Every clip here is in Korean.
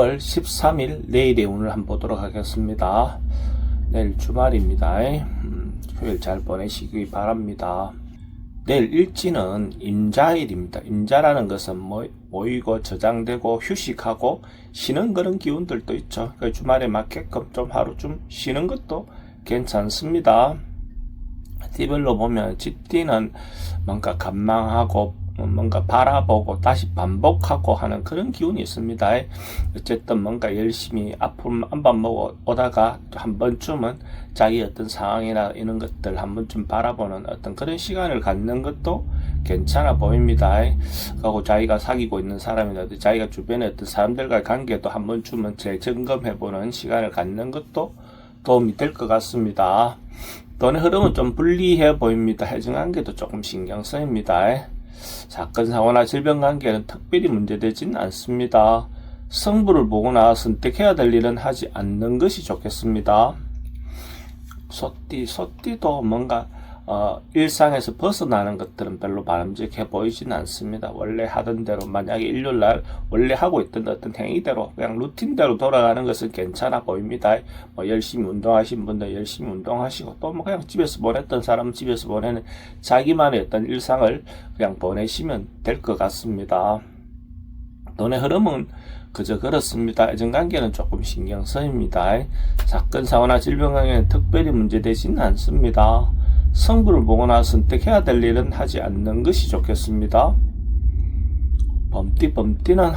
10월 13일 내일의 운을 한번 보도록 하겠습니다. 내일 주말입니다. 휴일 잘 보내시기 바랍니다. 내일 일지는 임자일입니다. 임자라는 것은 모이고 저장되고 휴식하고 쉬는 그런 기운들도 있죠. 그러니까 주말에 맞게끔 좀 하루 좀 쉬는 것도 괜찮습니다. 띠별로 보면 쥐띠는 뭔가 간망하고 뭔가 바라보고 다시 반복하고 하는 그런 기운이 있습니다. 어쨌든 뭔가 열심히 앞으로 한번 오다가 한 번쯤은 자기 어떤 상황이나 이런 것들 한 번쯤 바라보는 어떤 그런 시간을 갖는 것도 괜찮아 보입니다. 그리고 자기가 사귀고 있는 사람이라든지 자기가 주변에 어떤 사람들과의 관계도 한 번쯤은 재점검해보는 시간을 갖는 것도 도움이 될 것 같습니다. 돈의 흐름은 좀 불리해 보입니다. 해증관계도 조금 신경 쓰입니다. 사건, 사고나 질병 관계는 특별히 문제되진 않습니다. 성부를 보거나 선택해야 될 일은 하지 않는 것이 좋겠습니다. 소띠도 뭔가 일상에서 벗어나는 것들은 별로 바람직해 보이진 않습니다. 원래 하던 대로 만약에 일요일날 원래 하고 있던 어떤 행위대로 그냥 루틴대로 돌아가는 것은 괜찮아 보입니다. 열심히 운동하신 분들 열심히 운동하시고 또 그냥 집에서 보냈던 사람은 집에서 보내는 자기만의 어떤 일상을 그냥 보내시면 될 것 같습니다. 돈의 흐름은 그저 그렇습니다. 애정관계는 조금 신경 쓰입니다. 사건, 사고나 질병 관계는 특별히 문제되지는 않습니다. 성부를 보거나 선택해야 될 일은 하지 않는 것이 좋겠습니다. 범띠는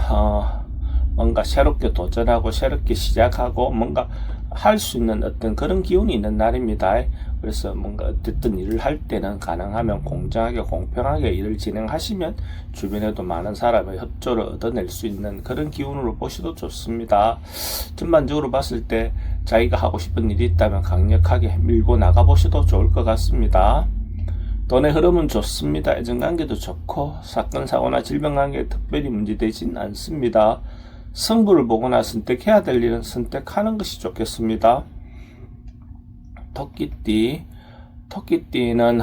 뭔가 새롭게 도전하고 새롭게 시작하고 뭔가 할 수 있는 어떤 그런 기운이 있는 날입니다. 그래서 뭔가 어쨌든 일을 할 때는 가능하면 공정하게 공평하게 일을 진행하시면 주변에도 많은 사람의 협조를 얻어낼 수 있는 그런 기운으로 보셔도 좋습니다. 전반적으로 봤을 때 자기가 하고 싶은 일이 있다면 강력하게 밀고 나가보셔도 좋을 것 같습니다. 돈의 흐름은 좋습니다. 애정관계도 좋고 사건, 사고나 질병 관계에 특별히 문제되진 않습니다. 성부를 보거나 선택해야 될 일은 선택하는 것이 좋겠습니다. 토끼띠는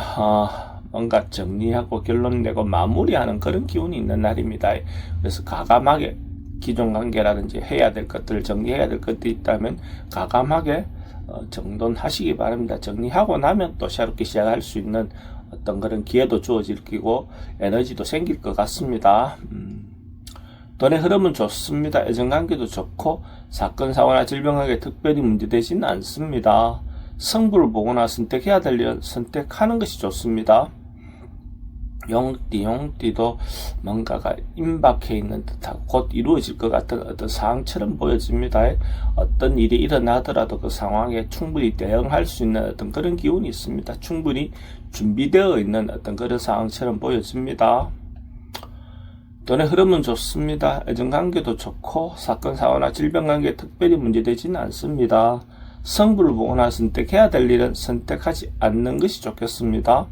뭔가 정리하고 결론 내고 마무리하는 그런 기운이 있는 날입니다. 그래서 가감하게 기존 관계라든지 해야 될 것들을 정리해야 될 것들이 있다면 가감하게 정돈하시기 바랍니다. 정리하고 나면 또 새롭게 시작할 수 있는 어떤 그런 기회도 주어질 거고 에너지도 생길 것 같습니다. 돈의 흐름은 좋습니다. 애정관계도 좋고 사건, 사고나 질병 관계에 특별히 문제되지는 않습니다. 성부를 보거나 선택해야 될 일은 선택하는 것이 좋습니다. 용띠도 뭔가가 임박해 있는 듯하고 곧 이루어질 것 같은 어떤 상황처럼 보여집니다. 어떤 일이 일어나더라도 그 상황에 충분히 대응할 수 있는 어떤 그런 기운이 있습니다. 충분히 준비되어 있는 어떤 그런 상황처럼 보여집니다. 돈의 흐름은 좋습니다. 애정관계도 좋고 사건, 사고나 질병 관계에 특별히 문제되지는 않습니다. 성부를 보거나 선택해야 될 일은 선택하지 않는 것이 좋겠습니다.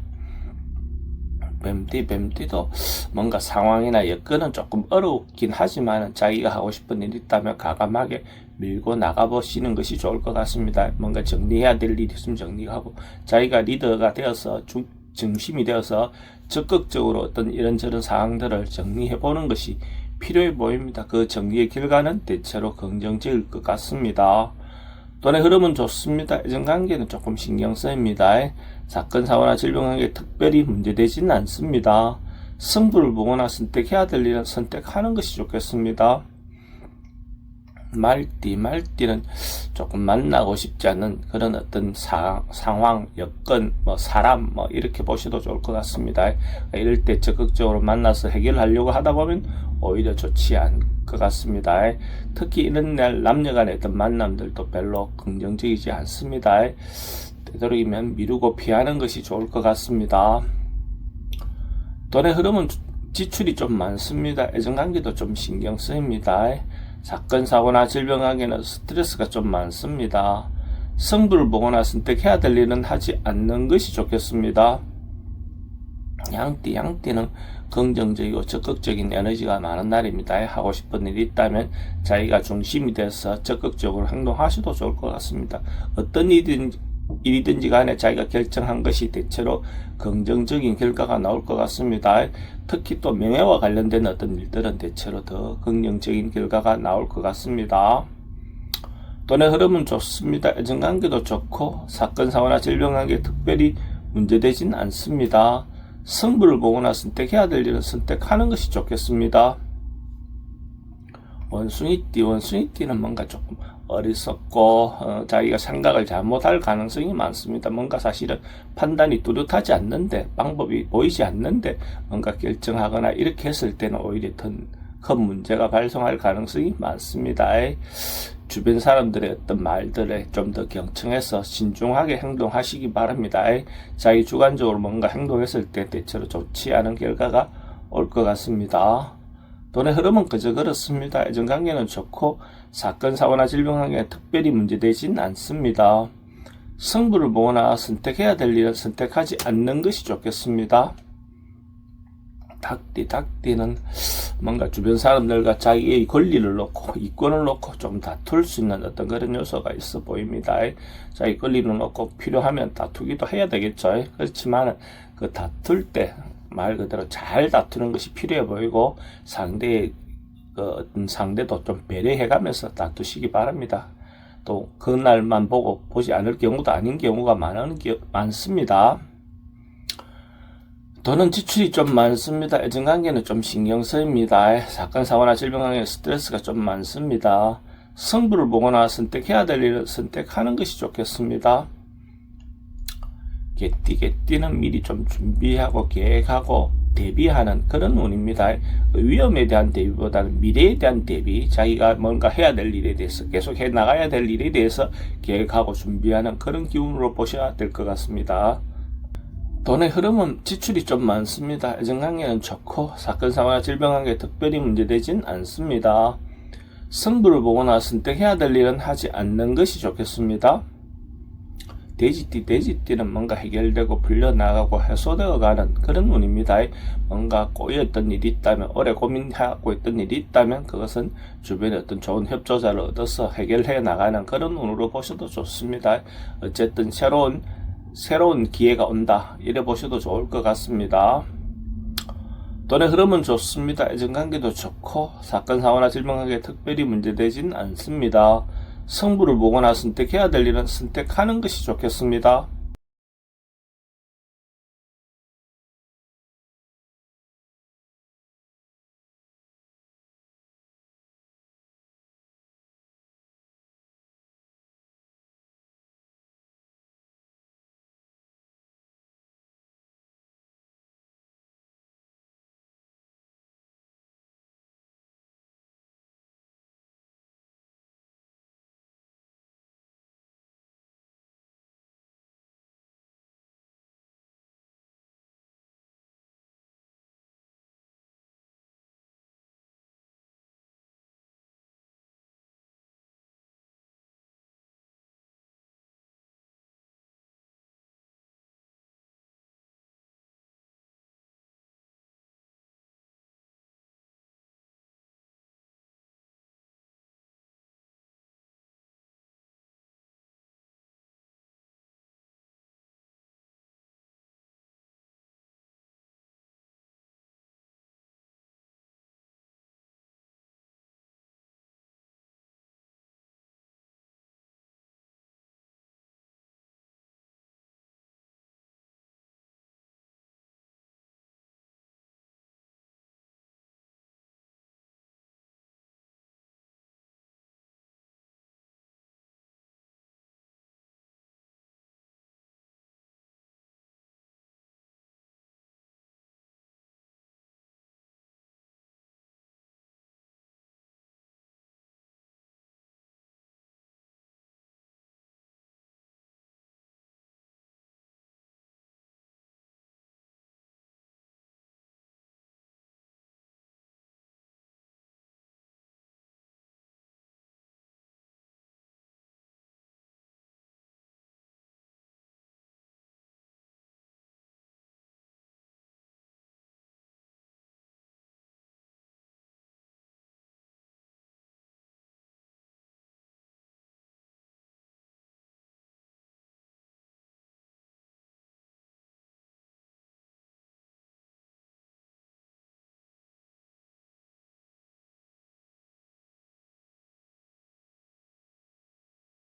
뱀띠도 뭔가 상황이나 여건은 조금 어렵긴 하지만 자기가 하고 싶은 일이 있다면 가감하게 밀고 나가보시는 것이 좋을 것 같습니다. 뭔가 정리해야 될 일이 있으면 정리하고 자기가 리더가 되어서 중심이 되어서 적극적으로 어떤 이런저런 사항들을 정리해보는 것이 필요해 보입니다. 그 정리의 결과는 대체로 긍정적일 것 같습니다. 돈의 흐름은 좋습니다. 애정관계는 조금 신경 쓰입니다. 사건, 사고나 질병 관계에 특별히 문제되지는 않습니다. 성부를 보거나 선택해야 될 일은 선택하는 것이 좋겠습니다. 말띠는 조금 만나고 싶지 않은 그런 어떤 상황, 여건, 사람, 이렇게 보셔도 좋을 것 같습니다. 이럴 때 적극적으로 만나서 해결하려고 하다 보면 오히려 좋지 않을 것 같습니다. 특히 이런 날 남녀 간의 어떤 만남들도 별로 긍정적이지 않습니다. 되도록이면 미루고 피하는 것이 좋을 것 같습니다. 돈의 흐름은 지출이 좀 많습니다. 애정관계도 좀 신경 쓰입니다. 사건, 사고나 질병 관계는 스트레스가 좀 많습니다. 성부를 보거나 선택해야 될 일은 하지 않는 것이 좋겠습니다. 양띠는 긍정적이고 적극적인 에너지가 많은 날입니다. 하고 싶은 일이 있다면 자기가 중심이 돼서 적극적으로 행동하셔도 좋을 것 같습니다. 어떤 일이든지 간에 자기가 결정한 것이 대체로 긍정적인 결과가 나올 것 같습니다. 특히 또 명예와 관련된 어떤 일들은 대체로 더 긍정적인 결과가 나올 것 같습니다. 돈의 흐름은 좋습니다. 애정관계도 좋고 사건, 사고나 질병 관계 특별히 문제되진 않습니다. 승부를 보거나 선택해야 될 일은 선택하는 것이 좋겠습니다. 원숭이띠는 뭔가 조금 어리석고 자기가 생각을 잘못할 가능성이 많습니다. 뭔가 사실은 판단이 뚜렷하지 않는데, 방법이 보이지 않는데 뭔가 결정하거나 이렇게 했을 때는 오히려 더 큰 문제가 발생할 가능성이 많습니다. 주변 사람들의 어떤 말들에 좀 더 경청해서 신중하게 행동하시기 바랍니다. 자기 주관적으로 뭔가 행동했을 때 대체로 좋지 않은 결과가 올 것 같습니다. 돈의 흐름은 그저 그렇습니다. 애정관계는 좋고 사건, 사고나 질병 관계에 특별히 문제되진 않습니다. 승부를 보거나 선택해야 될 일은 선택하지 않는 것이 좋겠습니다. 닭띠는 뭔가 주변 사람들과 자기의 권리를 놓고 이권을 놓고 좀 다툴 수 있는 어떤 그런 요소가 있어 보입니다. 자기 권리를 놓고 필요하면 다투기도 해야 되겠죠. 그렇지만 그 다툴 때 말 그대로 잘 다투는 것이 필요해 보이고 상대도 좀 배려해가면서 다투시기 바랍니다. 또 그날만 보지 않을 경우도 아닌 경우가 많습니다. 돈은 지출이 좀 많습니다. 애정관계는 좀 신경 쓰입니다. 사건, 사고나 질병 관계에 스트레스가 좀 많습니다. 승부를 보거나 선택해야 될 일을 선택하는 것이 좋겠습니다. 개띠는 미리 좀 준비하고 계획하고 대비하는 그런 운입니다. 위험에 대한 대비보다는 미래에 대한 대비, 자기가 뭔가 해야 될 일에 대해서, 계속 해 나가야 될 일에 대해서 계획하고 준비하는 그런 기운으로 보셔야 될 것 같습니다. 돈의 흐름은 지출이 좀 많습니다. 애정관계는 좋고 사건, 사고나 질병 관계에 특별히 문제되진 않습니다. 승부를 보거나 선택해야 될 일은 하지 않는 것이 좋겠습니다. 돼지띠는 뭔가 해결되고 풀려나가고 해소되어 가는 그런 운입니다. 뭔가 꼬였던 일이 있다면, 오래 고민하고 있던 일이 있다면 그것은 주변에 어떤 좋은 협조자를 얻어서 해결해 나가는 그런 운으로 보셔도 좋습니다. 어쨌든 새로운 기회가 온다, 이래 보셔도 좋을 것 같습니다. 돈의 흐름은 좋습니다. 애정관계도 좋고 사건, 사고나 질병 관계에 특별히 문제되진 않습니다. 승부를 보거나 선택해야 될 일은 선택하는 것이 좋겠습니다.